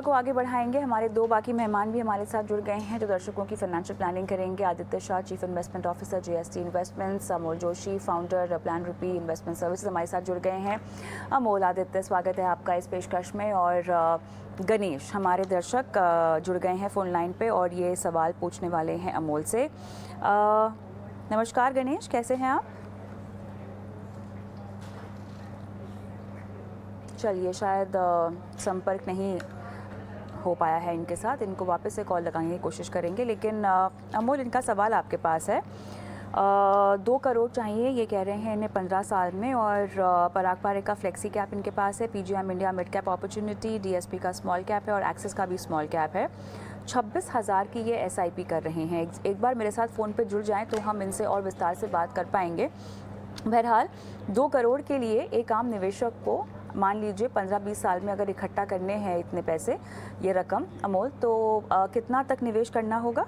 को आगे बढ़ाएंगे। हमारे दो बाकी मेहमान भी हमारे साथ जुड़ गए हैं जो दर्शकों की फाइनेंशियल प्लानिंग करेंगे। Aditya Shah, chief investment officer GST investments, Amol Joshi, founder plan रूपी इन्वेस्टमेंट सर्विसेज हमारे साथ जुड़ गए हैं। अमोल, आदित्य, स्वागत है आपका इस पेशकश में। और गणेश, हमारे दर्शक जुड़ गए हैं फ़ोन लाइन पे और ये सवाल पूछने वाले हैं अमोल से। नमस्कार गणेश, कैसे हैं आप? चलिए, शायद संपर्क नहीं हो पाया है इनके साथ। इनको वापस से कॉल लगाने की कोशिश करेंगे। लेकिन अमोल, इनका सवाल आपके पास है। 2 करोड़ चाहिए, ये कह रहे हैं इन्हें 15 साल में। और पराग पारे का फ्लेक्सी कैप इनके पास है, PGM India mid cap opportunity, DSP का स्मॉल कैप है और एक्सिस का भी स्मॉल कैप है। 26,000 की ये एसआईपी कर रहे हैं। एक बार मेरे साथ फ़ोन पे जुड़ जाएं तो हम इनसे और विस्तार से बात कर पाएंगे। बहरहाल 2 करोड़ के लिए एक आम निवेशक को मान लीजिए 15-20 साल में अगर इकट्ठा करने हैं इतने पैसे, ये रकम, अमोल, तो कितना तक निवेश करना होगा?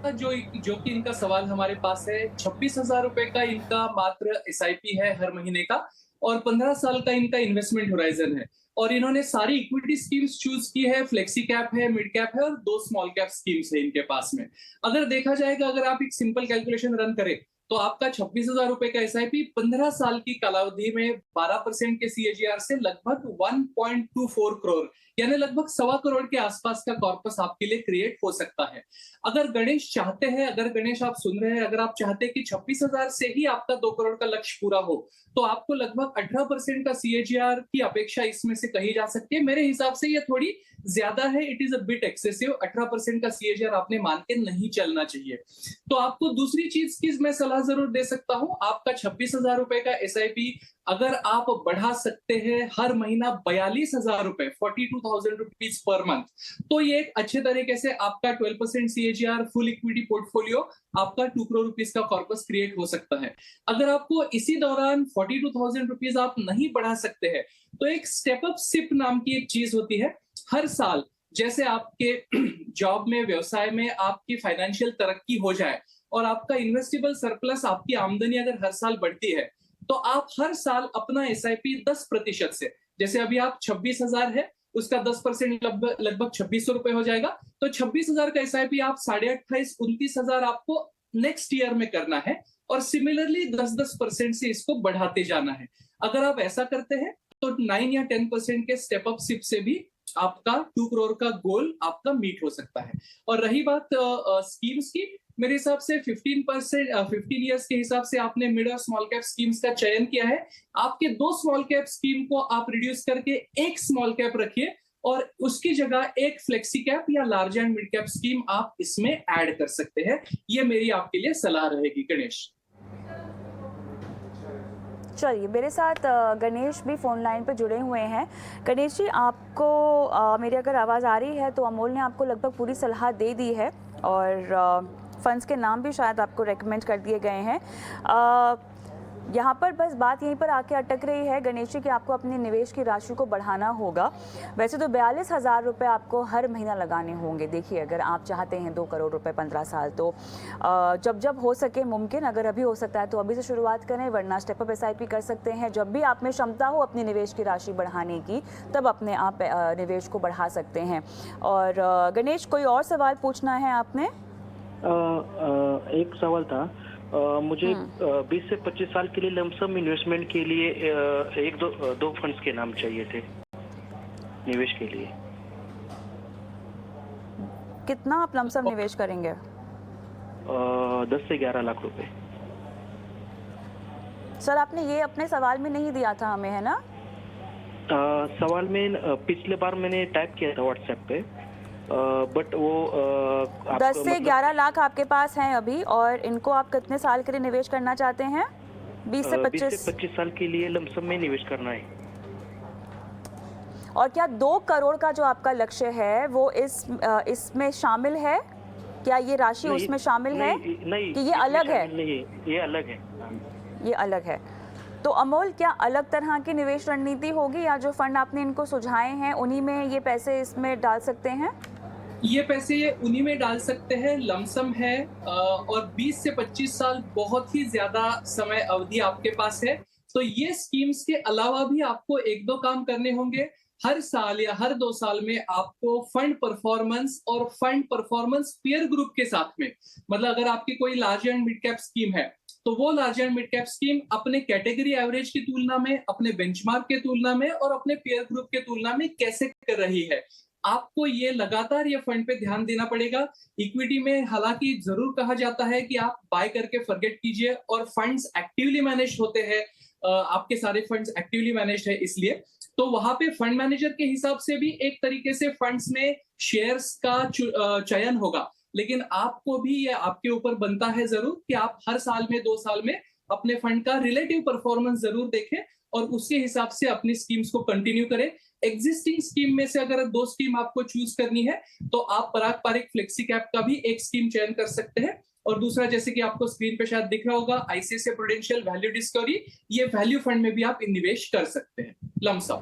जो कि इनका सवाल हमारे पास है, 26,000 रुपए का इनका मात्र एसआईपी है हर महीने का, और 15 साल का इनका इन्वेस्टमेंट होराइजन है। और इन्होंने सारी इक्विटी स्कीम्स चूज की है, फ्लेक्सी कैप है, मिड कैप है और 2 स्मॉल कैप स्कीम्स है इनके पास में। अगर देखा जाएगा, अगर आप एक सिंपल कैलकुलेशन रन करें तो आपका 26,000 रुपए का एसआईपी 15 साल की कालावधि में 12% के सीएजीआर से लगभग 1.24 करोड़, यानी लगभग 1.25 करोड़ के आसपास का कॉर्पस आपके लिए क्रिएट हो सकता है। अगर गणेश चाहते हैं, अगर गणेश आप सुन रहे हैं, अगर आप चाहते हैं कि 26,000 से ही आपका 2 करोड़ का लक्ष्य पूरा हो, तो आपको लगभग 18% का सीएजीआर की अपेक्षा इसमें से कही जा सकती है। मेरे हिसाब से ये थोड़ी ज्यादा है, it is a bit excessive. 18% का सीएजीआर आपने मान के नहीं चलना चाहिए। तो आपको दूसरी चीज की मैं सलाह जरूर दे सकता हूं, आपका 26,000 रुपए का एसआईपी अगर आप बढ़ा सकते हैं हर महीना 42,000 रुपए, 42,000 रुपीज पर मंथ, तो ये एक अच्छे तरीके से आपका 12% सीएजीआर फुल इक्विटी पोर्टफोलियो, आपका 2 करोड़ रुपीज का कॉर्पस क्रिएट हो सकता है। अगर आपको इसी दौरान 42,000 रुपीज आप नहीं बढ़ा सकते हैं, तो एक स्टेप अप सिप नाम की एक चीज होती है। हर साल जैसे आपके जॉब में, व्यवसाय में आपकी फाइनेंशियल तरक्की हो जाए और आपका इन्वेस्टेबल सरप्लस, आपकी आमदनी अगर हर साल बढ़ती है, तो आप हर साल अपना एसआईपी 10% से, जैसे अभी आप 26,000 है, उसका 10% लगभग 2,600 रुपए हो जाएगा। तो 26,000 का एसआईपी आप 28,500-29,000 आपको नेक्स्ट ईयर में करना है, और सिमिलरली 10-10% से इसको बढ़ाते जाना है। अगर आप ऐसा करते हैं तो 9 या 10% के स्टेप अप सिप से भी आपका 2 करोड़ का गोल आपका मीट हो सकता है। और रही बात स्कीम्स की, मेरे हिसाब से 15 इयर्स के हिसाब से आपने मिड और स्मॉल कैप स्कीम्स का चयन किया है। आपके 2 स्मॉल कैप स्कीम को आप रिड्यूस करके एक स्मॉल कैप रखिए, और उसकी जगह एक फ्लेक्सी कैप या large and mid cap scheme आप इसमें ऐड कर सकते हैं। ये मेरी आपके लिए सलाह रहेगी गणेश। चलिए, मेरे साथ गणेश भी फ़ोन लाइन पे जुड़े हुए हैं। गणेश जी, आपको मेरी अगर आवाज़ आ रही है तो अमोल ने आपको लगभग पूरी सलाह दे दी है और फंड्स के नाम भी शायद आपको रेकमेंड कर दिए गए हैं। यहाँ पर बस बात यहीं पर आके अटक रही है गणेश जी कि आपको अपने निवेश की राशि को बढ़ाना होगा। वैसे तो 42,000 रुपये आपको हर महीना लगाने होंगे। देखिए, अगर आप चाहते हैं 2 करोड़ रुपए 15 साल, तो जब हो सके मुमकिन, अगर अभी हो सकता है तो अभी से शुरुआत करें, वरना स्टेप अप एसआईपी कर सकते हैं। जब भी आप में क्षमता हो अपनी निवेश की राशि बढ़ाने की, तब अपने आप निवेश को बढ़ा सकते हैं। और गणेश, कोई और सवाल पूछना है आपने? एक सवाल था। मुझे 20 से 25 साल के लिए लमसम इन्वेस्टमेंट के लिए एक दो फंड्स के नाम चाहिए थे निवेश के लिए। कितना आप लमसम निवेश करेंगे? 10 से 11 लाख रुपए। सर, आपने ये अपने सवाल में नहीं दिया था हमें, है ना? सवाल में पिछले बार मैंने टाइप किया था व्हाट्सएप पे, बट वो 10 से 11 लाख आपके पास हैं अभी, और इनको आप कितने साल के लिए निवेश करना चाहते हैं? 20 से 25 साल के लिए लमसम में निवेश करना है। और क्या 2 करोड़ का जो आपका लक्ष्य है वो इसमें शामिल है? क्या ये राशि उसमें शामिल है? नहीं, कि ये अलग है? नहीं, ये अलग है। ये अलग है। तो अमोल, क्या अलग तरह की निवेश रणनीति होगी, या जो फंड आपने इनको सुझाए हैं उन्हीं में ये पैसे इसमें डाल सकते हैं? ये पैसे ये उन्हीं में डाल सकते हैं, लमसम है। और 20 से 25 साल बहुत ही ज्यादा समय अवधि आपके पास है। तो ये स्कीम्स के अलावा भी आपको 1-2 काम करने होंगे। हर साल या हर 2 साल में आपको फंड परफॉर्मेंस और फंड परफॉर्मेंस पीयर ग्रुप के साथ में, मतलब अगर आपकी कोई large and mid cap scheme है, तो वो large and mid cap scheme अपने कैटेगरी एवरेज की तुलना में, अपने बेंचमार्क के तुलना में और अपने पीयर ग्रुप के तुलना में कैसे कर रही है, आपको ये लगातार ये फंड पे ध्यान देना पड़ेगा। इक्विटी में हालांकि जरूर कहा जाता है कि आप बाय करके फॉरगेट कीजिए, और फंड्स एक्टिवली मैनेज होते हैं, आपके सारे फंड्स एक्टिवली मैनेज है, इसलिए तो वहां पे फंड मैनेजर के हिसाब से भी एक तरीके से फंड्स में शेयर्स का चयन होगा, लेकिन आपको भी ये आपके ऊपर बनता है जरूर कि आप हर साल में 2 साल में अपने फंड का रिलेटिव परफॉर्मेंस जरूर देखें और उसके हिसाब से अपनी स्कीम्स को कंटिन्यू करें। एग्जिस्टिंग स्कीम में से अगर 2 स्कीम आपको चूज करनी है तो आप पराग पारिक फ्लेक्सी कैप का भी एक स्कीम चयन कर सकते हैं, और दूसरा जैसे कि आपको स्क्रीन पे शायद दिख रहा होगा आईसीआईसीआई प्रूडेंशियल वैल्यू डिस्कवरी, ये वैल्यू फंड में भी आप निवेश कर सकते हैं लमसम।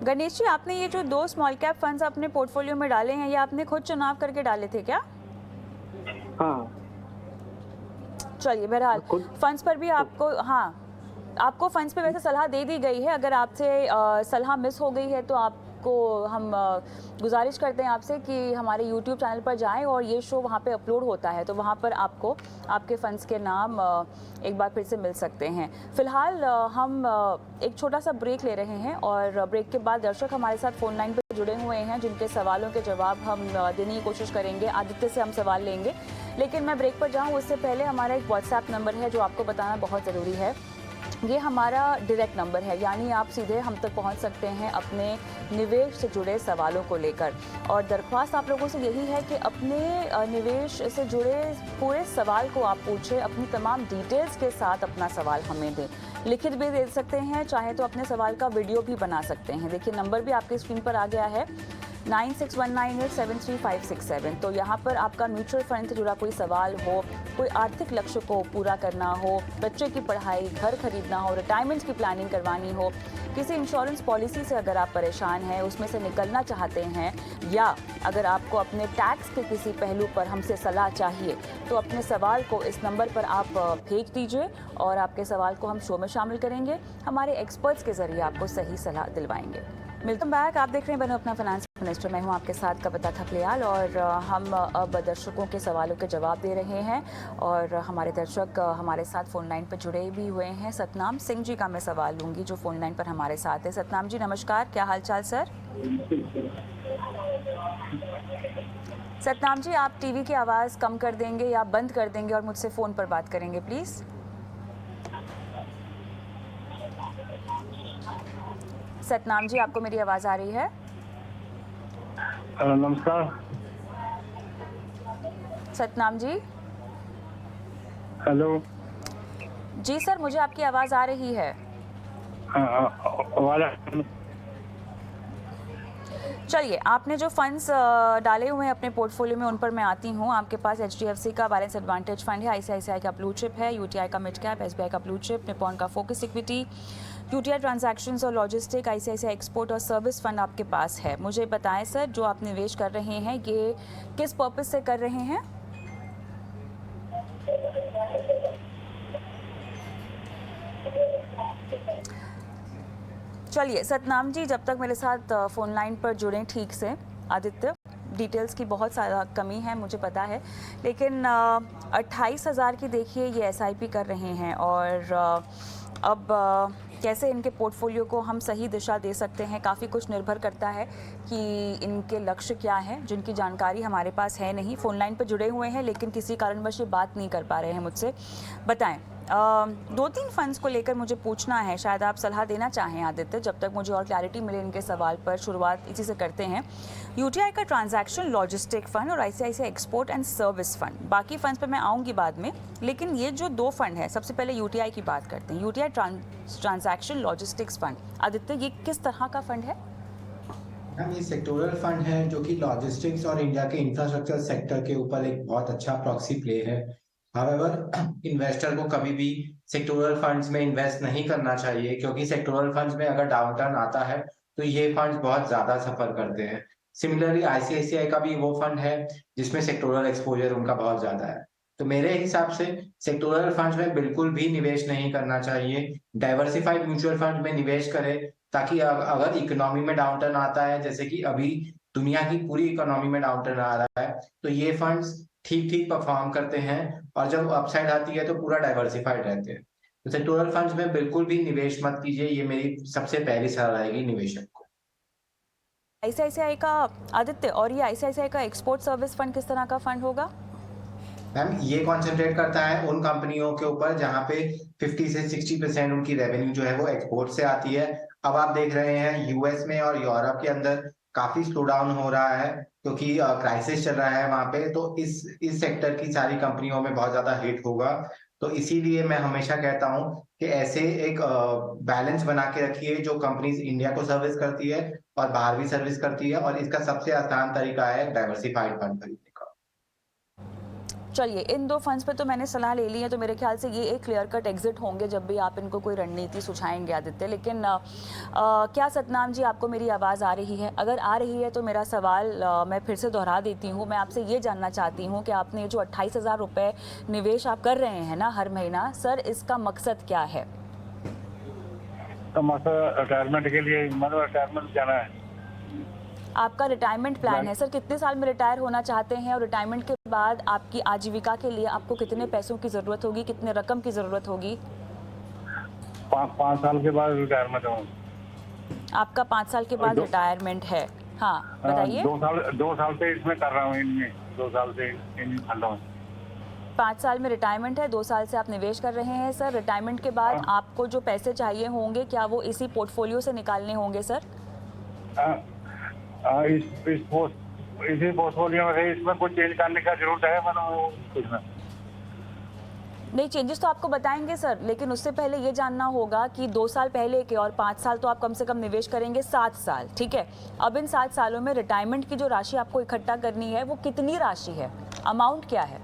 गणेश जी, आपने ये जो 2 स्मॉल कैप फंड्स अपने पोर्टफोलियो में डाले हैं, ये आपने खुद चुनाव करके डाले थे क्या? हाँ। चलिए, बहरहाल फंड्स पर भी आपको, हाँ, आपको फंड्स पे वैसे सलाह दे दी गई है। अगर आपसे सलाह मिस हो गई है तो आपको हम गुजारिश करते हैं आपसे कि हमारे YouTube चैनल पर जाएं और ये शो वहाँ पे अपलोड होता है, तो वहाँ पर आपको आपके फंड्स के नाम एक बार फिर से मिल सकते हैं। फ़िलहाल हम एक छोटा सा ब्रेक ले रहे हैं और ब्रेक के बाद दर्शक हमारे साथ फ़ोन लाइन पर जुड़े हुए हैं जिनके सवालों के जवाब हम देने की कोशिश करेंगे। आदित्य से हम सवाल लेंगे, लेकिन मैं ब्रेक पर जाऊँ उससे पहले हमारा एक व्हाट्सएप नंबर है जो आपको बताना बहुत ज़रूरी है। ये हमारा डायरेक्ट नंबर है, यानी आप सीधे हम तक पहुंच सकते हैं अपने निवेश से जुड़े सवालों को लेकर। और दरख्वास्त आप लोगों से यही है कि अपने निवेश से जुड़े पूरे सवाल को आप पूछें, अपनी तमाम डिटेल्स के साथ अपना सवाल हमें दें। लिखित भी दे सकते हैं, चाहे तो अपने सवाल का वीडियो भी बना सकते हैं। देखिए, नंबर भी आपकी स्क्रीन पर आ गया है 9619873567। तो यहाँ पर आपका म्यूचुअल फंड से जुड़ा कोई सवाल हो, कोई आर्थिक लक्ष्य को पूरा करना हो, बच्चे की पढ़ाई, घर खरीदना हो, रिटायरमेंट की प्लानिंग करवानी हो, किसी इंश्योरेंस पॉलिसी से अगर आप परेशान हैं, उसमें से निकलना चाहते हैं, या अगर आपको अपने टैक्स के किसी पहलू पर हमसे सलाह चाहिए, तो अपने सवाल को इस नंबर पर आप भेज दीजिए और आपके सवाल को हम शो में शामिल करेंगे। हमारे एक्सपर्ट्स के ज़रिए आपको सही सलाह दिलवाएंगे। वेलकम बैक, आप देख रहे हैं बनो अपना फाइनेंस मिनिस्टर। मैं हूं आपके साथ कविता थपलियाल और हम अब दर्शकों के सवालों के जवाब दे रहे हैं और हमारे दर्शक हमारे साथ फ़ोन लाइन पर जुड़े भी हुए हैं। सतनाम सिंह जी का मैं सवाल लूँगी जो फ़ोन लाइन पर हमारे साथ है। सतनाम जी नमस्कार, क्या हाल चाल सर? सतनाम जी, आप टीवी की आवाज़ कम कर देंगे या बंद कर देंगे और मुझसे फ़ोन पर बात करेंगे प्लीज़। सतनाम जी, आपको मेरी आवाज़ आ रही है? नमस्कार सतनाम जी। हेलो जी सर, मुझे आपकी आवाज़ आ रही है। चलिए, आपने जो फंड्स डाले हुए हैं अपने पोर्टफोलियो में उन पर मैं आती हूँ। आपके पास HDFC का बैलेंस एडवांटेज फंड है, ICICI का ब्लू चिप है, UTI का मिड कैप, SBI का ब्लू चिप, निपॉन का फोकस इक्विटी, UTI ट्रांजैक्शंस और लॉजिस्टिक, ICICI एक्सपोर्ट और सर्विस फंड आपके पास है। मुझे बताएं सर, जो आप निवेश कर रहे हैं ये किस पर्पस से कर रहे हैं? चलिए सतनाम जी, जब तक मेरे साथ फ़ोन लाइन पर जुड़ें ठीक से। आदित्य, डिटेल्स की बहुत सारा कमी है मुझे पता है, लेकिन 28,000 की देखिए ये SIP कर रहे हैं और अब कैसे इनके पोर्टफोलियो को हम सही दिशा दे सकते हैं, काफ़ी कुछ निर्भर करता है कि इनके लक्ष्य क्या हैं, जिनकी जानकारी हमारे पास है नहीं। फ़ोन लाइन पर जुड़े हुए हैं लेकिन किसी कारणवश ये बात नहीं कर पा रहे हैं मुझसे। बताएं, 2-3 फंड्स को लेकर मुझे पूछना है, शायद आप सलाह देना चाहें आदित्य, जब तक मुझे और क्लैरिटी मिले इनके सवाल पर। शुरुआत इसी से करते हैं। UTI का ट्रांजैक्शन लॉजिस्टिक फ़ंड और ICICI export and service fund. बाकी फंड्स पर मैं आऊँगी बाद में, लेकिन ये जो 2 फंड है, सबसे पहले UTI की बात करते हैं। UTI transaction logistics fund. Aditya, ये किस तरह का फ़ंड है? मैम, ये सेक्टोरल फंड है जो कि लॉजिस्टिक्स और इंडिया के इंफ्रास्ट्रक्चर सेक्टर के ऊपर एक बहुत अच्छा प्रॉक्सी प्ले है। हाउएवर, इन्वेस्टर को कभी भी सेक्टोरल फंड्स में इन्वेस्ट नहीं करना चाहिए, क्योंकि सेक्टोरल फंड्स में अगर डाउनटर्न आता है तो ये फंड्स बहुत ज्यादा सफर करते हैं। सिमिलरली ICICI का भी वो फंड है जिसमें सेक्टोरल एक्सपोजर उनका बहुत ज्यादा है। तो मेरे हिसाब से सेक्टोरल फंड्स में बिल्कुल भी निवेश नहीं करना चाहिए। डाइवर्सिफाइड म्यूचुअल फंड में निवेश करें ताकि अगर इकोनॉमी में डाउनटर्न आता है, जैसे कि अभी दुनिया की पूरी इकोनॉमी में डाउनटर्न आ रहा है, तो ये फंड्स ठीक ठीक परफॉर्म करते हैं, और जब अपसाइड आती है तो पूरा डाइवर्सिफाइड रहते हैं। तो सेक्टोरल फंड्स में बिल्कुल भी निवेश मत कीजिए, ये मेरी सबसे पहली सलाह रहेगी निवेशक को। आईसीआईसीआई का आदित्य, और ये आईसीआईसीआई का एक्सपोर्ट सर्विस फंड किस तरह का फंड होगा? मैम ये कॉन्सेंट्रेट करता है उन कंपनियों के ऊपर जहां पे 50 से 60% उनकी रेवेन्यू जो है वो एक्सपोर्ट से आती है। अब आप देख रहे हैं यूएस में और यूरोप के अंदर काफी स्लो डाउन हो रहा है, क्योंकि क्राइसिस चल रहा है वहां पे, तो इस सेक्टर की सारी कंपनियों में बहुत ज्यादा हिट होगा। तो इसीलिए मैं हमेशा कहता हूं कि ऐसे एक बैलेंस बना के रखिए, जो कंपनीज इंडिया को सर्विस करती है और बाहर भी सर्विस करती है, और इसका सबसे आसान तरीका है डाइवर्सिफाइड फंड खरीदने का। चलिए, इन दो फंड्स पे तो मैंने सलाह ले ली है, तो मेरे ख्याल से ये एक क्लियर कट एग्जिट होंगे जब भी आप इनको कोई रणनीति सुझाएंगे आदित्य। लेकिन क्या सतनाम जी आपको मेरी आवाज़ आ रही है? अगर आ रही है तो मेरा सवाल मैं फिर से दोहरा देती हूँ। मैं आपसे ये जानना चाहती हूँ कि आपने जो 28,000 रुपये निवेश आप कर रहे हैं ना हर महीना, सर इसका मकसद क्या है? तो मकसद रिटायरमेंट के लिए, मतलब रिटायरमेंट जाना है। आपका रिटायरमेंट प्लान है सर? कितने साल में रिटायर होना चाहते हैं, और रिटायरमेंट के बाद आपकी आजीविका के लिए आपको कितने पैसों की ज़रूरत होगी, कितने रकम की ज़रूरत होगी? 5 साल के बाद रिटायरमेंट होगा। आपका 5 साल के बाद रिटायरमेंट है? हाँ बताइए। 2 साल से इसमें कर रहा हूँ, इनमें 2 साल से इन फंडों में। 5 साल में रिटायरमेंट है, 2 साल से आप निवेश कर रहे हैं सर। रिटायरमेंट के बाद आपको जो पैसे चाहिए होंगे, क्या वो इसी पोर्टफोलियो से निकालने होंगे सर? इसी पोर्टफोलियो में से इसमें कुछ चेंज करने का जरूरत है कुछ ना? नहीं, चेंजेस तो आपको बताएंगे सर, लेकिन उससे पहले ये जानना होगा कि 2 साल पहले के और 5 साल तो आप कम से कम निवेश करेंगे, 7 साल, ठीक है। अब इन 7 सालों में रिटायरमेंट की जो राशि आपको इकट्ठा करनी है वो कितनी राशि है, अमाउंट क्या है?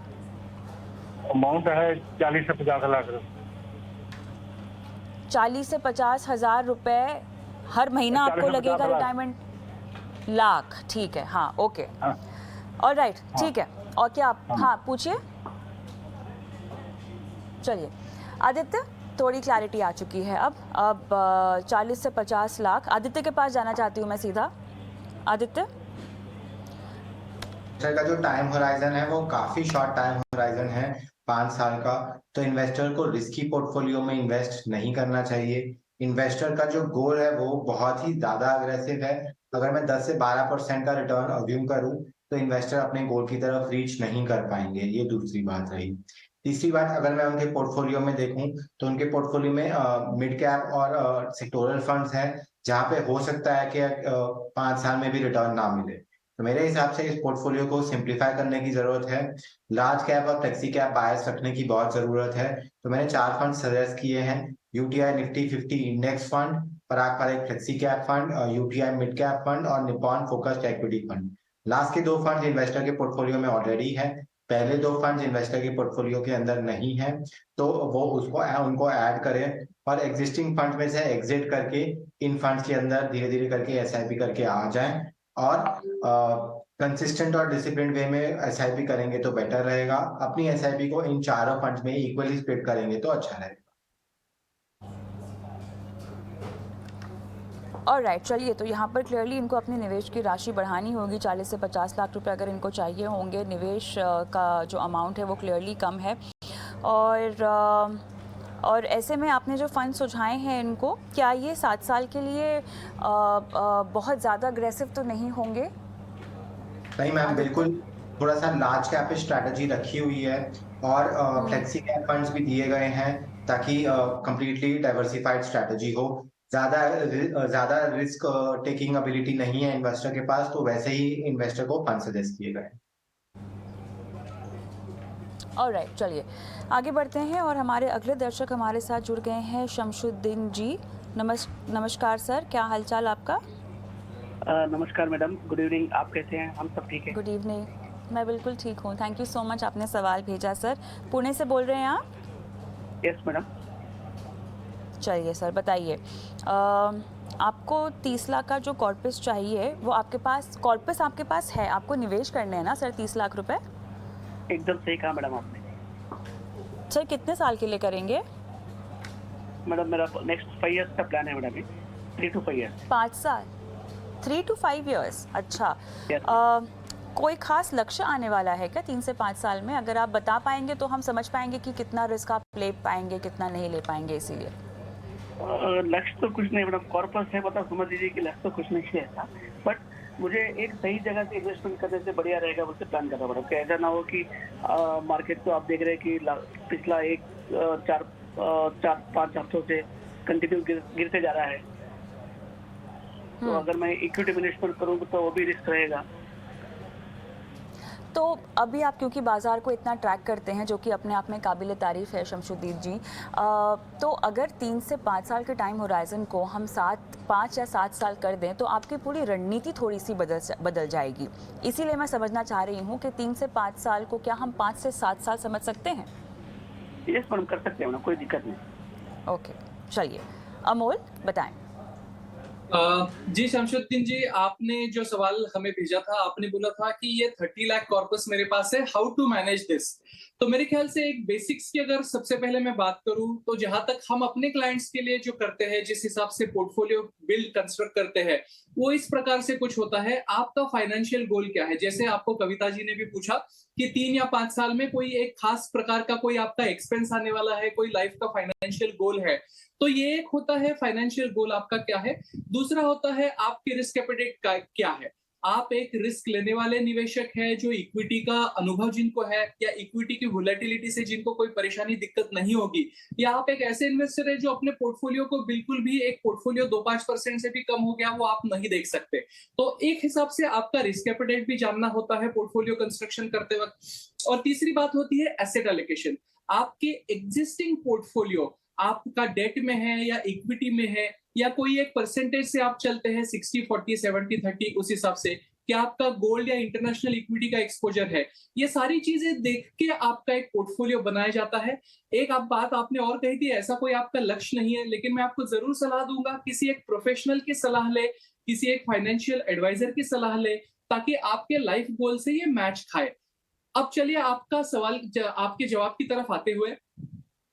अमाउंट है 40 से 50 लाख रुपए। 40 से 50 हज़ार रुपए हर महीना आपको लगेगा रिटायरमेंट? लाख, ठीक है, हाँ ओके, ऑलराइट, ठीक है। और क्या आप, हाँ पूछिए। चलिए आदित्य, थोड़ी क्लैरिटी आ चुकी है अब 40 से 50 लाख। आदित्य के पास जाना चाहती हूँ मैं सीधा। आदित्य, का जो टाइम होराइजन है वो काफी शॉर्ट टाइम होराइजन है, 5 साल का। तो इन्वेस्टर को रिस्की पोर्टफोलियो में इन्वेस्ट नहीं करना चाहिए। इन्वेस्टर का जो गोल है वो बहुत ही ज्यादा अग्रेसिव है। अगर मैं 10 से 12% का रिटर्न अज्यूम करूं तो इन्वेस्टर अपने गोल की तरफ रीच नहीं कर पाएंगे, ये दूसरी बात रही। तीसरी बात, अगर मैं उनके पोर्टफोलियो में देखूं तो उनके पोर्टफोलियो में मिड कैप और सेक्टोरल फंड्स हैं, जहां पे हो सकता है कि 5 साल में भी रिटर्न ना मिले। तो मेरे हिसाब से इस पोर्टफोलियो को सिंप्लीफाई करने की जरूरत है। लार्ज कैप और फ्लेक्सी कैप बायस रखने की बहुत जरूरत है। तो मैंने 4 फंड सजेस्ट किए हैं: UTI Nifty 50 index fund, Parag Parekh flexi cap fund, UTI mid cap fund और Nippon focused equity fund. Last के 2 फंड इन्वेस्टर के पोर्टफोलियो में ऑलरेडी है, पहले 2 फंड इन्वेस्टर के पोर्टफोलियो के अंदर नहीं है, तो वो उनको ऐड करें और एग्जिस्टिंग फंड में से एग्जिट करके इन फंड्स के अंदर धीरे धीरे करके एसआईपी करके आ जाएं। और कंसिस्टेंट और डिसिप्लिन वे में एसआईपी करेंगे तो बेटर रहेगा। अपनी एसआईपी को इन चारों फंड्स में इक्वली स्प्लिट करेंगे तो अच्छा रहेगा। ऑलराइट, चलिए, तो यहाँ पर क्लियरली इनको अपने निवेश की राशि बढ़ानी होगी। 40 से 50 लाख रुपए अगर इनको चाहिए होंगे, निवेश का जो अमाउंट है वो क्लियरली कम है। और ऐसे में आपने जो फंड सुझाए हैं इनको, क्या ये 7 साल के लिए बहुत ज़्यादा अग्रेसिव तो नहीं होंगे? नहीं मैम, बिल्कुल थोड़ा सा लार्ज कैप स्ट्रैटेजी रखी हुई है, और फ्लेक्सी कैप फंड्स भी दिए गए हैं ताकि कंप्लीटली डाइवर्सिफाइड स्ट्रैटेजी हो। ज्यादा रिस्क टेकिंग एबिलिटी नहीं है इन्वेस्टर के पास, तो वैसे ही इन्वेस्टर को फंड सजेस्ट किए गए। ऑलराइट, चलिए आगे बढ़ते हैं और हमारे अगले दर्शक हमारे साथ जुड़ गए हैं। शमशुद्दीन जी, नमस्कार सर, क्या हालचाल आपका? नमस्कार मैडम, गुड इवनिंग। आप कैसे हैं? हम सब ठीक है। गुड इवनिंग, मैं बिल्कुल ठीक हूँ, थैंक यू सो मच। आपने सवाल भेजा सर। पुणे से बोल रहे हैं आप? Yes madam. चलिए सर, बताइए, आपको 30 लाख का जो कॉर्पस चाहिए वो आपके पास, कॉर्पस आपके पास है, आपको निवेश करने हैं ना सर 30 लाख रुपए? एकदम सही कहा मैडम आपने। सर कितने साल के लिए करेंगे? मैडम मेरा नेक्स्ट 5 इयर्स का प्लान है मैडम। 3 to 5 years. 5 साल, 3 to 5 years। अच्छा, Yes. कोई खास लक्ष्य आने वाला है क्या 3 से 5 साल में? अगर आप बता पाएंगे तो हम समझ पाएंगे कि कितना रिस्क आप ले पाएंगे, कितना नहीं ले पाएंगे, इसीलिए। लक्ष्य तो कुछ नहीं मैडम, कॉर्पस है, मतलब समझ लीजिए कि लक्ष्य तो कुछ नहीं है ऐसा, बट मुझे एक सही जगह से इन्वेस्टमेंट करने से बढ़िया रहेगा मुझसे प्लान करना पड़ा कि ऐसा ना हो कि मार्केट तो आप देख रहे हैं कि पिछला 4-5 हफ्तों से कंटिन्यू गिरते जा रहा है, तो अगर मैं इक्विटी इन्वेस्टमेंट करूँगा तो वो भी रिस्क रहेगा। तो अभी आप क्योंकि बाज़ार को इतना ट्रैक करते हैं, जो कि अपने आप में काबिल तारीफ़ है शमशुद्दीन जी, तो अगर 3 से 5 साल के टाइम होराइज़न को हम 5 या 7 साल कर दें तो आपकी पूरी रणनीति थोड़ी सी बदल जाएगी। इसीलिए मैं समझना चाह रही हूँ कि 3 से 5 साल को क्या हम 5 से 7 साल समझ सकते हैं? यस मैडम, कर सकते हैं मैडम, कोई दिक्कत नहीं। ओके, चलिए अमोल बताएं। जी शमशुद्दीन जी, आपने जो सवाल हमें भेजा था, आपने बोला था कि ये 30 लाख कॉर्पस मेरे पास है, हाउ टू मैनेज दिस। तो मेरे ख्याल से एक बेसिक्स की अगर सबसे पहले मैं बात करूं तो जहां तक हम अपने क्लाइंट्स के लिए जो करते हैं, जिस हिसाब से पोर्टफोलियो बिल्ड कंस्ट्रक्ट करते हैं, वो इस प्रकार से कुछ होता है। आपका फाइनेंशियल गोल क्या है? जैसे आपको कविता जी ने भी पूछा कि 3 या 5 साल में कोई एक खास प्रकार का कोई आपका एक्सपेंस आने वाला है, कोई लाइफ का फाइनेंशियल गोल है, तो ये एक होता है फाइनेंशियल गोल आपका क्या है। दूसरा होता है आपकी रिस्क एपेटाइट क्या है। आप एक रिस्क लेने वाले निवेशक है जो इक्विटी का अनुभव जिनको है, या इक्विटी की वोलेटिलिटी से जिनको कोई परेशानी दिक्कत नहीं होगी, या आप एक ऐसे इन्वेस्टर है जो अपने पोर्टफोलियो को बिल्कुल भी, एक पोर्टफोलियो 2-5% से भी कम हो गया वो आप नहीं देख सकते। तो एक हिसाब से आपका रिस्क एपेटाइट भी जानना होता है पोर्टफोलियो कंस्ट्रक्शन करते वक्त। और तीसरी बात होती है एसेट एलोकेशन। आपके एग्जिस्टिंग पोर्टफोलियो आपका डेट में है या इक्विटी में है, या कोई एक परसेंटेज से आप चलते हैं 60-40, 70-30, उस हिसाब से क्या आपका गोल्ड या इंटरनेशनल इक्विटी का एक्सपोजर है। ये सारी चीजें देख के आपका एक पोर्टफोलियो बनाया जाता है। एक बात आपने और कही थी, ऐसा कोई आपका लक्ष्य नहीं है, लेकिन मैं आपको जरूर सलाह दूंगा किसी एक प्रोफेशनल की सलाह ले, किसी एक फाइनेंशियल एडवाइजर की सलाह ले, ताकि आपके लाइफ गोल से ये मैच खाए। अब चलिए आपका सवाल, आपके जवाब की तरफ आते हुए,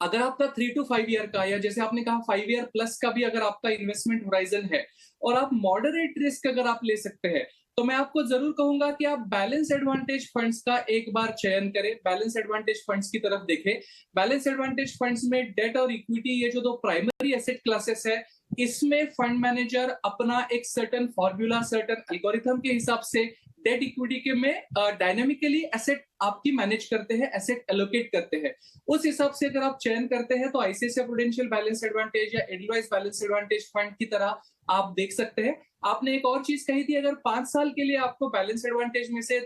अगर आपका 3 to 5 ईयर का, या जैसे आपने कहा 5 ईयर प्लस का भी अगर आपका इन्वेस्टमेंट होराइजन है, और आप मॉडरेट रिस्क अगर आप ले सकते हैं, तो मैं आपको जरूर कहूंगा कि आप बैलेंस एडवांटेज फंड्स का एक बार चयन करें। बैलेंस एडवांटेज फंड्स की तरफ देखें। बैलेंस एडवांटेज फंड्स में डेट और इक्विटी, ये जो दो प्राइमरी एसेट क्लासेस है, इसमें फंड मैनेजर अपना एक सर्टेन फॉर्मूला, सर्टेन एल्गोरिथम के हिसाब से डेट इक्विटी के में डायनेमिकली एसेट आपकी मैनेज करते हैं, एसेट एलोकेट करते हैं। उस हिसाब से अगर आप चयन करते हैं तो आईसीआईसीआई प्रूडेंशियल बैलेंस एडवांटेज या एडवाइस बैलेंस एडवांटेज फंड की तरह आप देख सकते हैं। आपने एक और चीज कही थी, अगर 5 साल के लिए आपको बैलेंस एडवांटेज में से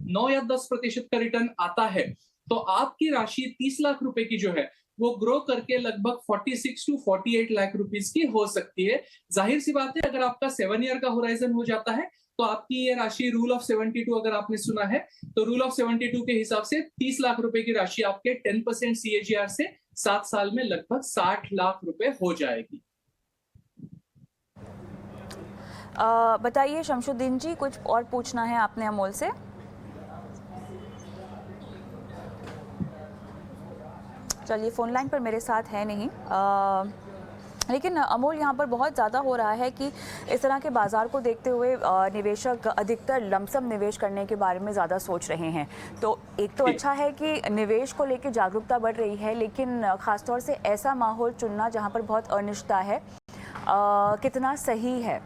9 या 10% का रिटर्न आता है, तो आपकी राशि 30 लाख रुपए की जो है वो ग्रो करके लगभग 46 to 48 लाख रुपीस की हो सकती है। जाहिर सी बात है, अगर आपका 7 ईयर का होराइजन हो जाता है तो आपकी ये राशि रूल ऑफ 72, अगर आपने सुना है तो रूल ऑफ 72 के हिसाब से 30 लाख रुपए की राशि आपके 10% CAGR से 7 साल में लगभग 60 लाख रुपए हो जाएगी। बताइए शमशुद्दीन जी, कुछ और पूछना है आपने अमोल से? चलिए, फोन लाइन पर मेरे साथ है नहीं, लेकिन अमोल यहाँ पर बहुत ज़्यादा हो रहा है कि इस तरह के बाज़ार को देखते हुए निवेशक अधिकतर लमसम निवेश करने के बारे में ज़्यादा सोच रहे हैं। तो एक तो अच्छा है कि निवेश को लेकर जागरूकता बढ़ रही है, लेकिन ख़ासतौर से ऐसा माहौल चुनना जहाँ पर बहुत अनिश्चितता है, कितना सही है?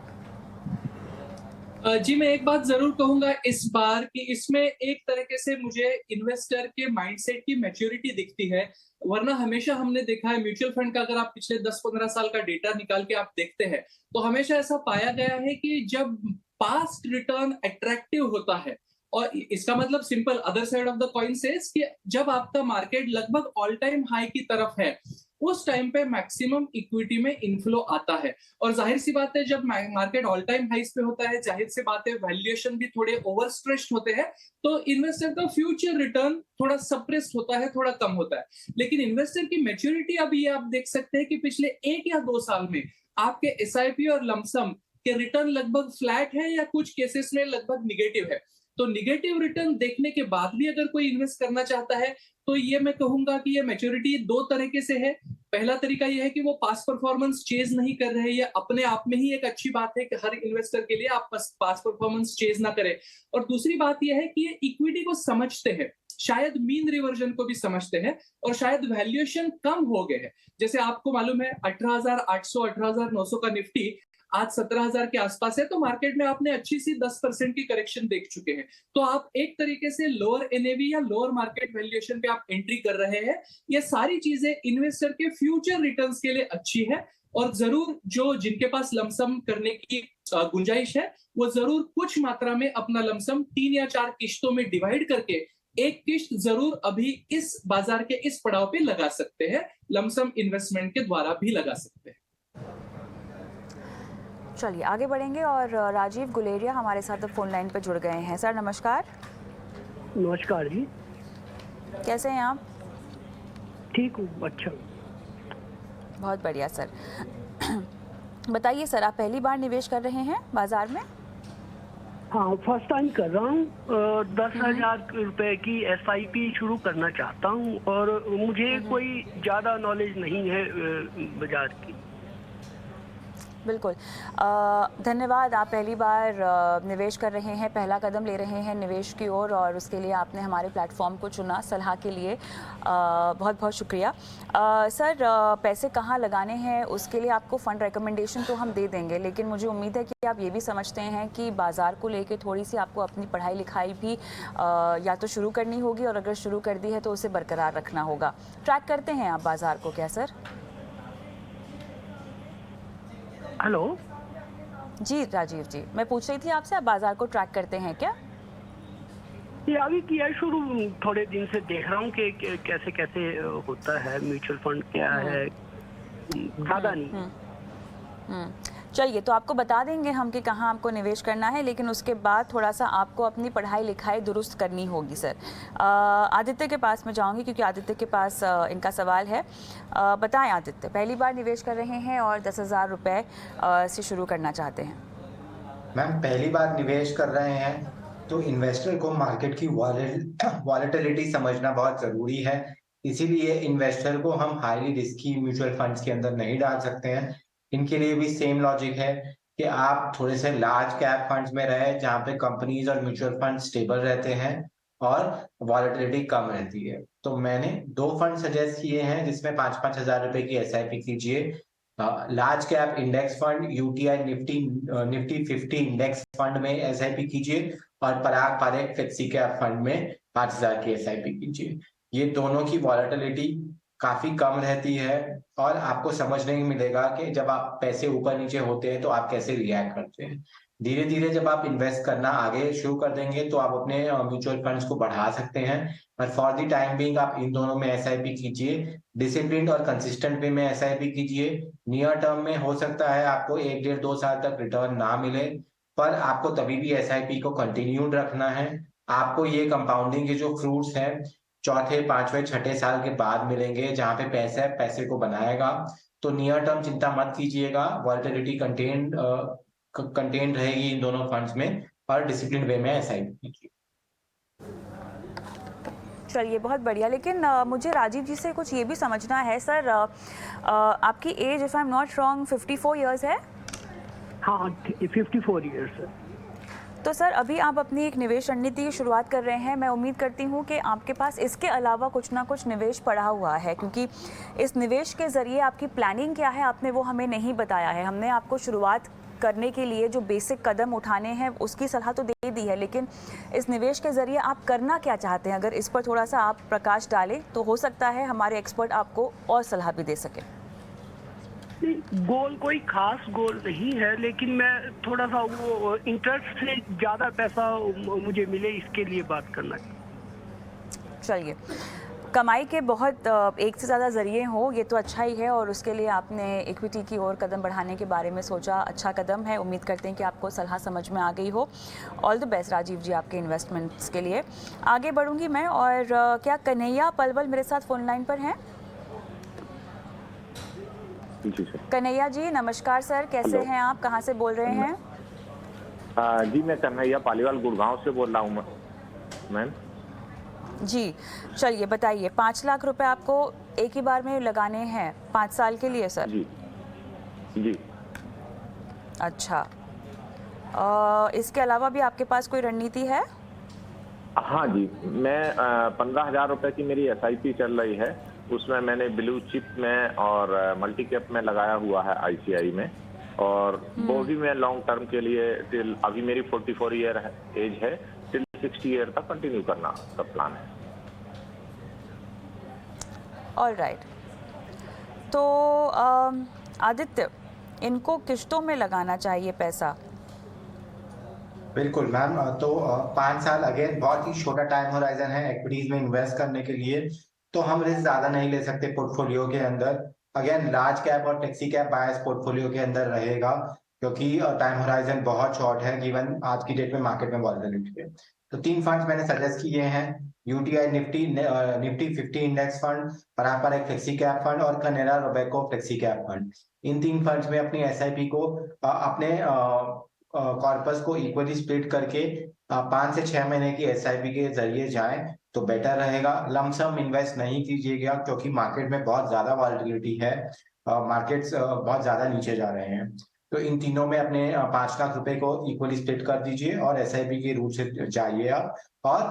जी, मैं एक बात जरूर कहूंगा इस बार कि इसमें एक तरीके से मुझे इन्वेस्टर के माइंडसेट की मैच्योरिटी दिखती है। वरना हमेशा हमने देखा है म्यूचुअल फंड का, अगर आप पिछले 10-15 साल का डेटा निकाल के आप देखते हैं तो हमेशा ऐसा पाया गया है कि जब पास्ट रिटर्न अट्रैक्टिव होता है, और इसका मतलब simple, other side of the coin says कि जब आपका मार्केट लगभग ऑल टाइम हाई की तरफ है, उस टाइम पे मैक्सिमम इक्विटी में इनफ्लो आता है। और जाहिर सी बात है, जब मार्केट ऑल टाइम हाइस पे होता है, जाहिर सी बात है वैल्यूएशन भी थोड़े ओवर स्ट्रेच्ड होते हैं, तो इन्वेस्टर का फ्यूचर रिटर्न थोड़ा सप्रेस्ड होता है, थोड़ा कम होता है। लेकिन इन्वेस्टर की मैच्योरिटी अभी आप देख सकते हैं कि पिछले 1 या 2 साल में आपके SIP और लमसम के रिटर्न लगभग फ्लैट है या कुछ केसेस में लगभग निगेटिव है। तो निगेटिव रिटर्न देखने के बाद भी अगर कोई इन्वेस्ट करना चाहता है तो ये मैं कहूंगा कि ये मैच्योरिटी दो तरीके से है। पहला तरीका ये है कि वो पास परफॉर्मेंस चेज नहीं कर रहे, ये अपने आप में ही एक अच्छी बात है कि हर इन्वेस्टर के लिए आप पास परफॉर्मेंस चेज ना करें। और दूसरी बात ये है कि ये इक्विटी को समझते हैं, शायद मीन रिवर्जन को भी समझते हैं और शायद वैल्यूएशन कम हो गए हैं। जैसे आपको मालूम है 18,800 18,900 का निफ्टी आज 17,000 के आसपास है, तो मार्केट में आपने अच्छी सी 10% की करेक्शन देख चुके हैं। तो आप एक तरीके से लोअर एनएवी या लोअर मार्केट वैल्यूएशन पे आप एंट्री कर रहे हैं। ये सारी चीजें इन्वेस्टर के फ्यूचर रिटर्न्स के लिए अच्छी है और जरूर जो जिनके पास लमसम करने की गुंजाइश है वो जरूर कुछ मात्रा में अपना लमसम 3 या 4 किश्तों में डिवाइड करके एक किश्त जरूर अभी इस बाजार के इस पड़ाव पे लगा सकते हैं, लमसम इन्वेस्टमेंट के द्वारा भी लगा सकते हैं। चलिए आगे बढ़ेंगे और राजीव गुलेरिया हमारे साथ फोन लाइन पर जुड़ गए हैं। सर नमस्कार। नमस्कार जी। कैसे हैं आप? ठीक हूँ, अच्छा। बहुत बढ़िया सर। बताइए सर, आप पहली बार निवेश कर रहे हैं बाजार में? हाँ, फर्स्ट टाइम कर रहा हूँ। 10,000 रुपए की SIP शुरू करना चाहता हूँ और मुझे कोई ज़्यादा नॉलेज नहीं है बाजार की। बिल्कुल, धन्यवाद। आप पहली बार निवेश कर रहे हैं, पहला कदम ले रहे हैं निवेश की ओर और उसके लिए आपने हमारे प्लेटफॉर्म को चुना। सलाह के लिए बहुत बहुत शुक्रिया। सर, पैसे कहाँ लगाने हैं उसके लिए आपको फ़ंड रिकमेंडेशन तो हम दे देंगे, लेकिन मुझे उम्मीद है कि आप ये भी समझते हैं कि बाज़ार को लेके थोड़ी सी आपको अपनी पढ़ाई लिखाई भी या तो शुरू करनी होगी और अगर शुरू कर दी है तो उसे बरकरार रखना होगा। ट्रैक करते हैं आप बाज़ार को क्या सर? हेलो जी राजीव जी, मैं पूछ रही थी आपसे, आप बाजार को ट्रैक करते हैं क्या? ये अभी किया है शुरू, थोड़े दिन से देख रहा हूँ कि कैसे कैसे होता है, म्यूचुअल फंड क्या है, ज़्यादा नहीं। चलिए, तो आपको बता देंगे हम कि कहाँ आपको निवेश करना है, लेकिन उसके बाद थोड़ा सा आपको अपनी पढ़ाई लिखाई दुरुस्त करनी होगी सर। आदित्य के पास मैं जाऊँगी क्योंकि आदित्य के पास इनका सवाल है। बताएं आदित्य, पहली बार निवेश कर रहे हैं और 10,000 रुपये से शुरू करना चाहते हैं। मैम, पहली बार निवेश कर रहे हैं तो इन्वेस्टर को मार्केट की वॉलेटिलिटी समझना बहुत ज़रूरी है। इसीलिए इन्वेस्टर को हम हाईली रिस्की म्यूचुअल फंड्स के अंदर नहीं डाल सकते हैं। इनके लिए भी सेम लॉजिक है कि आप थोड़े से लार्ज कैप फंड्स में रहे जहां पे कंपनीज और म्यूचुअल फंड स्टेबल रहते हैं और वॉलेटिलिटी कम रहती है। तो मैंने 2 फंड सजेस्ट किए हैं जिसमें 5-5 हजार रुपए की SIP कीजिए। Large cap index fund UTI Nifty 50 index fund में SIP कीजिए और पराग पारेख फ्लेक्सी कैप फंड में 5,000 की SIP कीजिए। ये दोनों की वॉलेटिलिटी काफी कम रहती है और आपको समझने को मिलेगा कि जब आप पैसे ऊपर नीचे होते हैं तो आप कैसे रिएक्ट करते हैं। धीरे धीरे जब आप इन्वेस्ट करना आगे शुरू कर देंगे तो आप अपने म्यूचुअल फंड्स को बढ़ा सकते हैं। पर फॉर द टाइम बीइंग आप इन दोनों में SIP कीजिए, डिसिप्लिन और कंसिस्टेंट वे में SIP कीजिए। नियर टर्म में हो सकता है आपको 1-1.5-2 साल तक रिटर्न ना मिले, पर आपको तभी भी SIP को कंटिन्यूड रखना है। आपको ये कंपाउंडिंग के जो फ्रूट्स हैं चौथे, 5वें, 6ठे साल के बाद मिलेंगे, जहां पे पैसे को बनाएगा। तो नियर टर्म चिंता मत कीजिएगा, वॉलेटिलिटी कंटेन रहेगी इन दोनों फंड्स में और डिसिप्लिन वे में SIP कीजिए। चलिए, बहुत बढ़िया। लेकिन मुझे राजीव जी से कुछ ये भी समझना है सर, आपकी age if I am not wrong 54 years है? हाँ, 54 ईयर्स है। तो सर, अभी आप अपनी एक निवेश रणनीति की शुरुआत कर रहे हैं। मैं उम्मीद करती हूँ कि आपके पास इसके अलावा कुछ ना कुछ निवेश पड़ा हुआ है, क्योंकि इस निवेश के ज़रिए आपकी प्लानिंग क्या है आपने वो हमें नहीं बताया है। हमने आपको शुरुआत करने के लिए जो बेसिक कदम उठाने हैं उसकी सलाह तो दे दी है, लेकिन इस निवेश के ज़रिए आप करना क्या चाहते हैं, अगर इस पर थोड़ा सा आप प्रकाश डालें तो हो सकता है हमारे एक्सपर्ट आपको और सलाह भी दे सकें। गोल कोई खास गोल नहीं है, लेकिन मैं थोड़ा सा वो इंटरेस्ट से ज़्यादा पैसा मुझे मिले इसके लिए बात करना। चलिए, कमाई के बहुत एक से ज़्यादा ज़रिए हो ये तो अच्छा ही है, और उसके लिए आपने इक्विटी की ओर कदम बढ़ाने के बारे में सोचा, अच्छा कदम है। उम्मीद करते हैं कि आपको सलाह समझ में आ गई हो। ऑल द बेस्ट राजीव जी आपके इन्वेस्टमेंट्स के लिए। आगे बढ़ूंगी मैं, और क्या कन्हैया पलवल मेरे साथ फ़ोन लाइन पर हैं? जी सर। कन्हैया जी नमस्कार सर, कैसे हैं आप, कहाँ से बोल रहे हैं? जी मैं कन्हैया पालीवाल गुड़गांव से बोल रहा हूँ मैम। जी, चलिए बताइए, 5 लाख रुपए आपको एक ही बार में लगाने हैं 5 साल के लिए सर? जी जी। अच्छा, इसके अलावा भी आपके पास कोई रणनीति है? हाँ जी, मैं 15,000 रुपए की मेरी SIP चल रही है, उसमें मैंने ब्लू चिप में और मल्टी कैप में लगाया हुआ है ICI में, और वो भी मैं लॉन्ग टर्म के लिए टिल अभी मेरी 44 ईयर एज है, टिल 60 ईयर तक कंटिन्यू करना का प्लान है। ऑल राइट, तो आदित्य, इनको किश्तों में लगाना चाहिए पैसा। बिल्कुल मैम, तो 5 साल अगेन बहुत ही छोटा टाइम होराइजन है इक्विटीज में इन्वेस्ट करने के लिए, तो हम रिस्क ज्यादा नहीं ले सकते पोर्टफोलियो के अंदर। अगेन लार्ज कैप और फ्लेक्सी कैप बायस पोर्टफोलियो के अंदर रहेगा, क्योंकि टाइम होराइजन बहुत शॉर्ट है गिवन आज की डेट में मार्केट में वॉलेटिलिटी है। तो 3 फंड्स मैंने सजेस्ट किए हैं, यूटीआई निफ्टी 50 इंडेक्स फंड, पारंपरिक फ्लेक्सी कैप फंड और Canara Robeco flexi cap fund. इन 3 फंड्स में अपनी SIP को अपने कॉर्पस को इक्वली स्प्लिट करके 5 से 6 महीने की SIP के जरिए जाएं तो बेटर रहेगा। लमसम इन्वेस्ट नहीं कीजिएगा, क्योंकि मार्केट में बहुत ज्यादा वॉलेटिलिटी है, मार्केट्स बहुत ज्यादा नीचे जा रहे हैं। तो इन तीनों में अपने 5 लाख रुपए को इक्वली स्प्लिट कर दीजिए और SIP के रूट से जाइए आप, और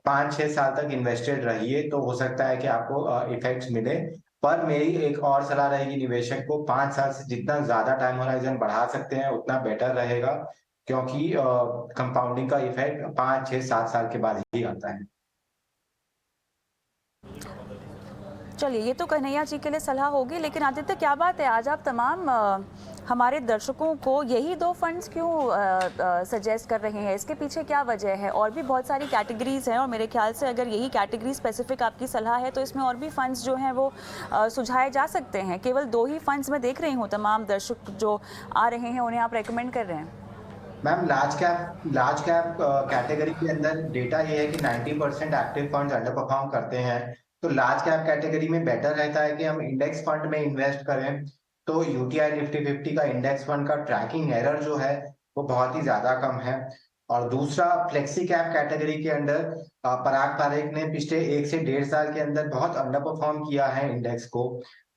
5-6 साल तक इन्वेस्टेड रहिए, तो हो सकता है कि आपको इफेक्ट्स मिले। पर मेरी एक और सलाह रहेगी निवेशक को, 5 साल से जितना ज्यादा टाइम होराइजन बढ़ा सकते हैं उतना बेटर रहेगा, क्योंकि कंपाउंडिंग का इफेक्ट 5, 6, 7 साल के बाद ही आता है। चलिए, ये तो कन्हैया जी के लिए सलाह होगी, लेकिन आदित्य क्या बात है, आज आप तमाम हमारे दर्शकों को यही 2 फंड्स क्यों सजेस्ट कर रहे हैं? इसके पीछे क्या वजह है? और भी बहुत सारी कैटेगरीज हैं, और मेरे ख्याल से अगर यही कैटेगरी स्पेसिफिक आपकी सलाह है तो इसमें और भी फंड्स जो हैं वो सुझाए जा सकते हैं। केवल 2 ही फंड्स मैं देख रही हूँ, तमाम दर्शक जो आ रहे हैं उन्हें आप रेकमेंड कर रहे हैं। मैम लार्ज कैप कैटेगरी के अंदर डेटा ये है कि 90% एक्टिव फंड्स अंडर परफॉर्म करते हैं, तो लार्ज कैप कैटेगरी में बेटर रहता है कि हम इंडेक्स फंड में इन्वेस्ट करें। तो यूटीआई निफ्टी 50 का इंडेक्स फंड का ट्रैकिंग एरर जो है वो बहुत ही ज्यादा कम है। और दूसरा, फ्लेक्सी कैप कैटेगरी के अंदर पराग पारेख ने पिछले 1 से 1.5 साल के अंदर बहुत अंडर परफॉर्म किया है इंडेक्स को।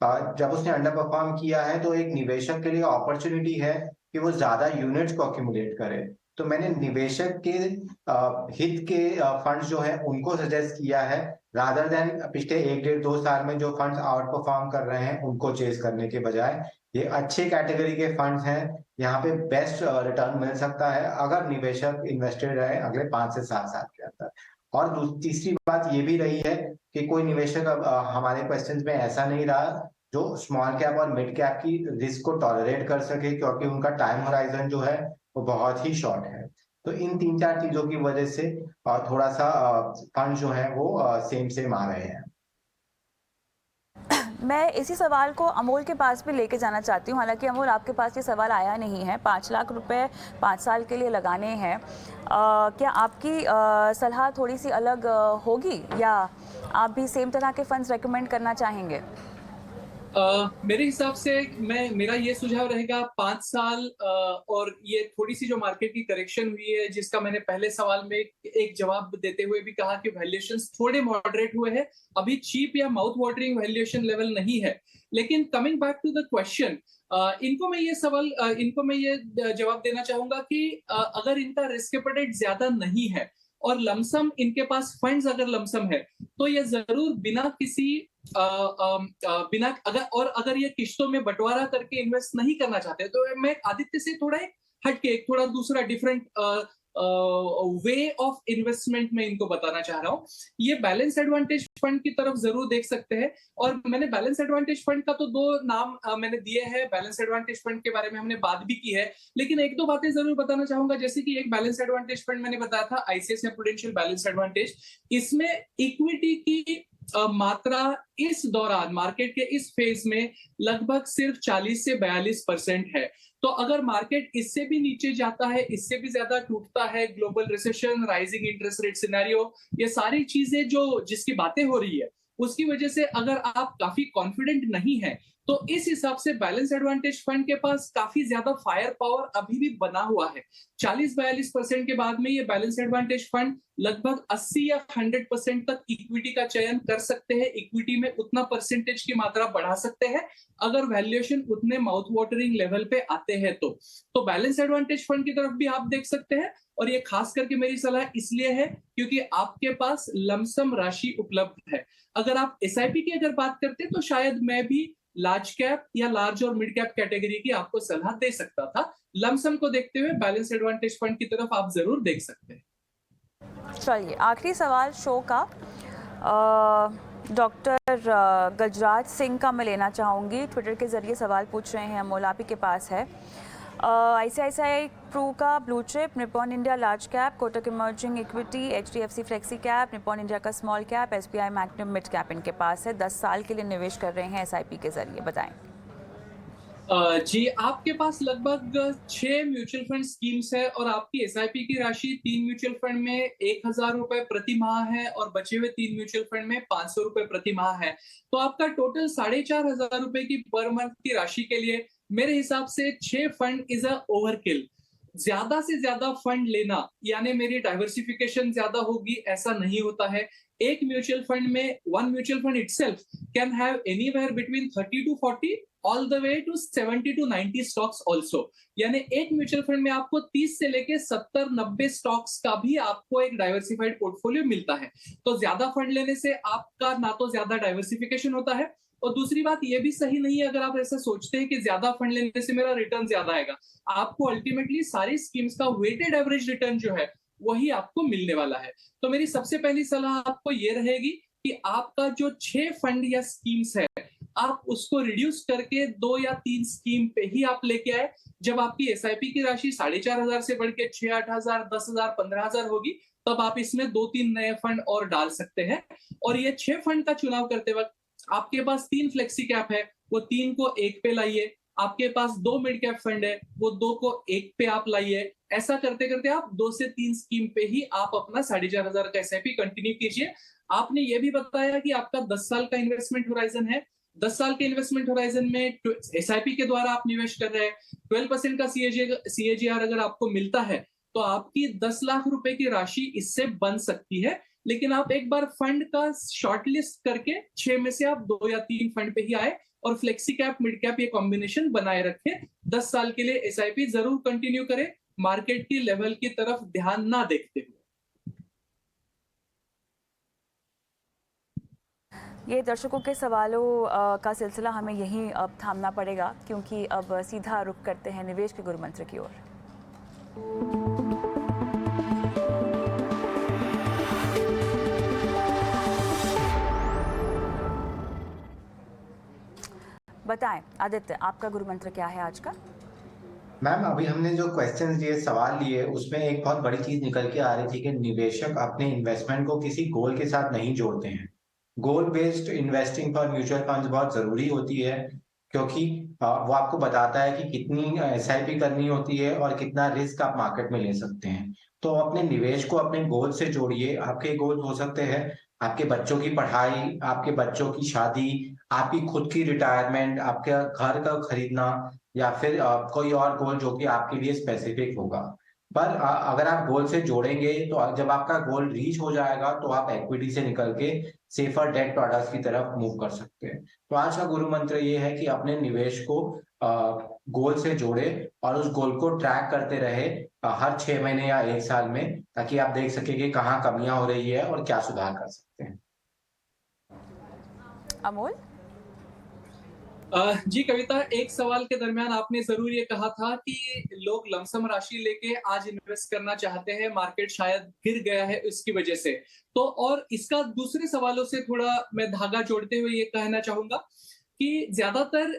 जब उसने अंडर परफॉर्म किया है तो एक निवेशक के लिए अपॉर्चुनिटी है कि वो ज्यादा यूनिट्स को अक्यूमुलेट करे। तो मैंने निवेशक के हित के फंड्स जो है उनको सजेस्ट किया है, रादर देन पिछले 1-1.5-2 साल में जो फंड्स आउट परफॉर्म कर रहे हैं उनको चेस करने के बजाय। ये अच्छे कैटेगरी के फंड्स हैं, यहाँ पे बेस्ट रिटर्न मिल सकता है अगर निवेशक इन्वेस्टेड रहे अगले 5 से 7 साल के अंदर। और तीसरी बात ये भी रही है कि कोई निवेशक अब हमारे क्वेश्चंस में ऐसा नहीं रहा जो स्मॉल कैप और मिड कैप की रिस्क को टॉलरेट कर सके, क्योंकि उनका टाइम होराइजन जो है वो बहुत ही शॉर्ट है। तो इन 3-4 चीजों की वजह से थोड़ा सा फंड जो है वो सेम आ रहे हैं। मैं इसी सवाल को अमोल के पास भी लेके जाना चाहती हूँ। हालांकि अमोल, आपके पास ये सवाल आया नहीं है। 5 लाख रुपए 5 साल के लिए लगाने हैं, क्या आपकी सलाह थोड़ी सी अलग होगी, या आप भी सेम तरह के फंड्स रेकमेंड करना चाहेंगे? मेरे हिसाब से मेरा ये सुझाव रहेगा 5 साल, और ये थोड़ी सी जो मार्केट की करेक्शन हुई है, जिसका मैंने पहले सवाल में एक जवाब देते हुए भी कहा कि वैल्यूएशंस थोड़े मॉडरेट हुए हैं, अभी चीप या माउथ वाटरिंग वैल्यूएशन लेवल नहीं है। लेकिन coming back to the question, इनको मैं ये जवाब देना चाहूंगा कि अगर इनका रिस्क एपेटाइट ज्यादा नहीं है और लमसम इनके पास फंड्स अगर लमसम है, तो ये जरूर बिना किसी अगर ये किश्तों में बंटवारा करके इन्वेस्ट नहीं करना चाहते, तो मैं आदित्य से थोड़ा दूसरा डिफरेंट वे ऑफ इन्वेस्टमेंट में इनको बताना चाह रहा हूँ। ये बैलेंस एडवांटेज फंड की तरफ जरूर देख सकते हैं, और मैंने बैलेंस एडवांटेज फंड का तो 2 नाम मैंने दिए हैं। बैलेंस एडवांटेज फंड के बारे में हमने बात भी की है, लेकिन 1-2 बातें जरूर बताना चाहूंगा। जैसे कि एक बैलेंस एडवांटेज फंड मैंने बताया था, ICICI प्रूडेंशियल बैलेंस एडवांटेज। इसमें इक्विटी की मात्रा इस दौरान मार्केट के इस फेज में लगभग सिर्फ 40 से 42% है। तो अगर मार्केट इससे भी नीचे जाता है, इससे भी ज्यादा टूटता है, global recession, rising interest rate scenario, ये सारी चीजें जिसकी बातें हो रही है, उसकी वजह से अगर आप काफी कॉन्फिडेंट नहीं है तो इस हिसाब से बैलेंस एडवांटेज फंड के पास काफी ज्यादा फायर पावर अभी भी बना हुआ है। 40-42% के बाद में ये बैलेंस एडवांटेज फंड लगभग 80 या 100% तक इक्विटी का चयन कर सकते हैं। इक्विटी में उतना परसेंटेज की मात्रा बढ़ा सकते हैं अगर वैल्यूएशन उतने माउथ वाटरिंग लेवल पे आते हैं तो बैलेंस एडवांटेज फंड की तरफ भी आप देख सकते हैं। और ये खास करके मेरी सलाह इसलिए है क्योंकि आपके पास लमसम राशि उपलब्ध है। अगर आप एसआईपी की अगर बात करते हैं तो शायद मैं भी लार्ज कैप या लार्ज और मिड कैप कैटेगरी की आपको सलाह दे सकता था। लमसम को देखते हुए बैलेंस एडवांटेज फंड की तरफ आप जरूर देख सकते हैं। चलिए, आखिरी सवाल शो का डॉक्टर गजराज सिंह का मैं लेना चाहूँगी। ट्विटर के जरिए सवाल पूछ रहे हैं, अमोल आप ही के पास है। ICICI प्रू का blue chip, Nippon India large cap, Kotak emerging equity, HDFC flexi cap, Nippon India का small cap, SBI Magnum mid cap इनके पास है। 10 साल के लिए निवेश कर रहे हैं SIP के जरिए, बताएं। जी, आपके पास लगभग 6 म्यूचुअल फंड स्कीम्स है और आपकी एसआईपी की राशि 3 म्यूचुअल फंड में 1000 रुपए प्रति माह है और बचे हुए 3 म्यूचुअल फंड में 500 रुपए प्रति माह है। तो आपका टोटल 4500 रुपए की पर मंथ की राशि के लिए मेरे हिसाब से 6 फंड इज अ ओवरकिल। ज्यादा से ज्यादा फंड लेना यानी मेरी डाइवर्सिफिकेशन ज्यादा होगी ऐसा नहीं होता है। एक म्यूचुअल फंड में one mutual fund itself can have anywhere between 30 to 40 all the way to 70 to 90 stocks also. यानी एक म्यूचुअल फंड में आपको 30 से लेके 70-90 स्टॉक्स का भी आपको एक डाइवर्सिफाइड पोर्टफोलियो मिलता है। तो ज्यादा फंड लेने से आपका ना तो ज्यादा डाइवर्सिफिकेशन होता है और दूसरी बात ये भी सही नहीं है अगर आप ऐसा सोचते हैं कि ज्यादा फंड लेने से मेरा रिटर्न ज्यादा आएगा। आपको अल्टीमेटली सारी स्कीम्स का वेटेड एवरेज रिटर्न जो है वही आपको मिलने वाला है। तो मेरी सबसे पहली सलाह आपको ये रहेगी कि आपका जो 6 फंड या स्कीम्स है आप उसको रिड्यूस करके 2 या 3 स्कीम पे ही आप लेके आए। जब आपकी एसआईपी की राशि 4500 से बढ़ के 6-8000, 10,000, 15,000 होगी तब आप इसमें 2-3 नए फंड और डाल सकते हैं। और ये 6 फंड का चुनाव करते वक्त आपके पास 3 फ्लेक्सी कैप है, वो 3 को 1 पे लाइए। आपके पास 2 मिड कैप फंड है, वो 2 को 1 पे आप लाइए। ऐसा करते करते आप 2 से 3 स्कीम पे ही आप अपना 4500 का एसआईपी कंटिन्यू कीजिए। आपने ये भी बताया कि आपका 10 साल का इन्वेस्टमेंट होराइजन है। 10 साल के इन्वेस्टमेंट होराइजन में एसआईपी के द्वारा आप निवेश कर रहे हैं, 12% का सीएजीआर अगर आपको मिलता है तो आपकी 10 लाख रुपए की राशि इससे बन सकती है। लेकिन आप एक बार फंड का शॉर्टलिस्ट करके 6 में से आप 2 या 3 फंड पे ही आए और फ्लेक्सी कैप मिड कैप ये कॉम्बिनेशन बनाए रखें। 10 साल के लिए एसआईपी जरूर कंटिन्यू करें, मार्केट की लेवल की तरफ ध्यान ना देखते हुए। ये दर्शकों के सवालों का सिलसिला हमें यहीं अब थामना पड़ेगा क्योंकि अब सीधा रुख करते हैं निवेश के गुरु मंत्र की ओर। बताएं आदित्य, आपका गुरु मंत्र क्या है आज का? मैम, अभी हमने जो क्वेश्चन दिए, सवाल लिए, उसमें एक बहुत बड़ी चीज निकल के आ रही थी कि निवेशक अपने इन्वेस्टमेंट को किसी गोल के साथ नहीं जोड़ते हैं। गोल based investing for mutual funds बहुत जरूरी होती है क्योंकि वो आपको बताता है कि कितनी एसआईपी करनी होती है और कितना रिस्क आप मार्केट में ले सकते हैं। तो अपने निवेश को अपने गोल से जोड़िए। आपके गोल हो सकते हैं आपके बच्चों की पढ़ाई, आपके बच्चों की शादी, आपकी खुद की रिटायरमेंट, आपके घर का खरीदना या फिर कोई और गोल जो कि आपके लिए स्पेसिफिक होगा। पर अगर आप गोल से जोड़ेंगे तो जब आपका गोल रीच हो जाएगा तो आप इक्विटी से निकल के सेफर डेट प्रोडक्ट्स की तरफ मूव कर सकते हैं। तो आज का गुरु मंत्र ये है कि अपने निवेश को गोल से जोड़े और उस गोल को ट्रैक करते रहे हर 6 महीने या 1 साल में, ताकि आप देख सके कि कहाँ कमियां हो रही है और क्या सुधार कर सकते हैं। अमोल? जी कविता, एक सवाल के दरमियान आपने जरूर ये कहा था कि लोग लमसम राशि लेके आज इन्वेस्ट करना चाहते हैं, मार्केट शायद गिर गया है इसकी वजह से। तो और इसका दूसरे सवालों से थोड़ा मैं धागा जोड़ते हुए ये कहना चाहूंगा कि ज्यादातर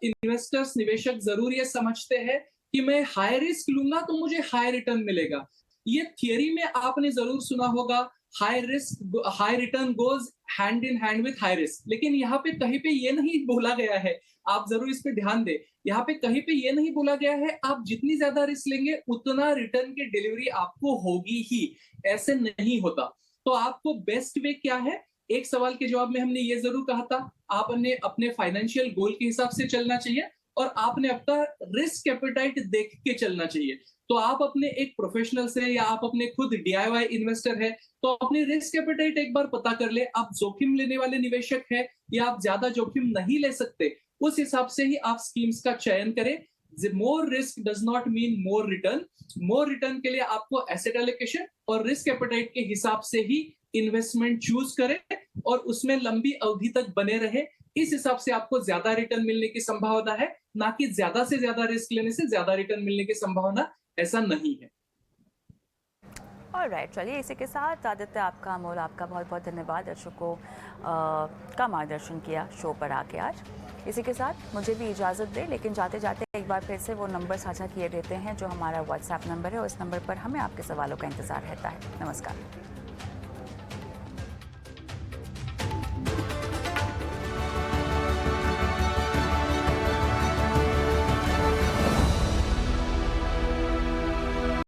इन्वेस्टर्स, निवेशक जरूर ये समझते हैं कि मैं हाई रिस्क लूंगा तो मुझे हाई रिटर्न मिलेगा। ये थियरी में आपने जरूर सुना होगा, high risk high return goes hand in hand with high risk. लेकिन यहाँ पे कहीं पे ये नहीं बोला गया है, आप जरूर इस पे ध्यान दें, यहाँ पे कहीं पे ये नहीं बोला गया है आप जितनी ज्यादा रिस्क लेंगे उतना रिटर्न की डिलीवरी आपको होगी ही, ऐसे नहीं होता। तो आपको बेस्ट वे क्या है एक सवाल के जवाब में हमने ये जरूर कहा था, आपने अपने फाइनेंशियल गोल के हिसाब से चलना चाहिए और आपने अपना रिस्क एपेटाइट देख के चलना चाहिए। तो आप अपने एक प्रोफेशनल से या आप अपने खुद DIY इन्वेस्टर है तो अपनी रिस्क एपेटाइट एक बार पता कर ले, आप जोखिम लेने वाले निवेशक है या आप ज्यादा जोखिम नहीं ले सकते, उस हिसाब से ही आप स्कीम्स का चयन करें। More risk does not mean more return. More return के लिए आपको एसेट एलोकेशन और रिस्क एपेटाइट के हिसाब से ही इन्वेस्टमेंट चूज करें और उसमें लंबी अवधि तक बने रहे। इस हिसाब से आपको ज्यादा रिटर्न मिलने की संभावना है, ना कि ज्यादा से ज्यादा रिस्क लेने से ज्यादा रिटर्न मिलने की संभावना ऐसा नहीं है। ऑलराइट, चलिए इसी के साथ आदित्य, आपका अमोल, आपका बहुत बहुत धन्यवाद दर्शकों का मार्गदर्शन किया शो पर आके आज। इसी के साथ मुझे भी इजाज़त दे, लेकिन जाते जाते एक बार फिर से वो नंबर साझा किए देते हैं जो हमारा व्हाट्सएप नंबर है, और इस नंबर पर हमें आपके सवालों का इंतज़ार रहता है। नमस्कार।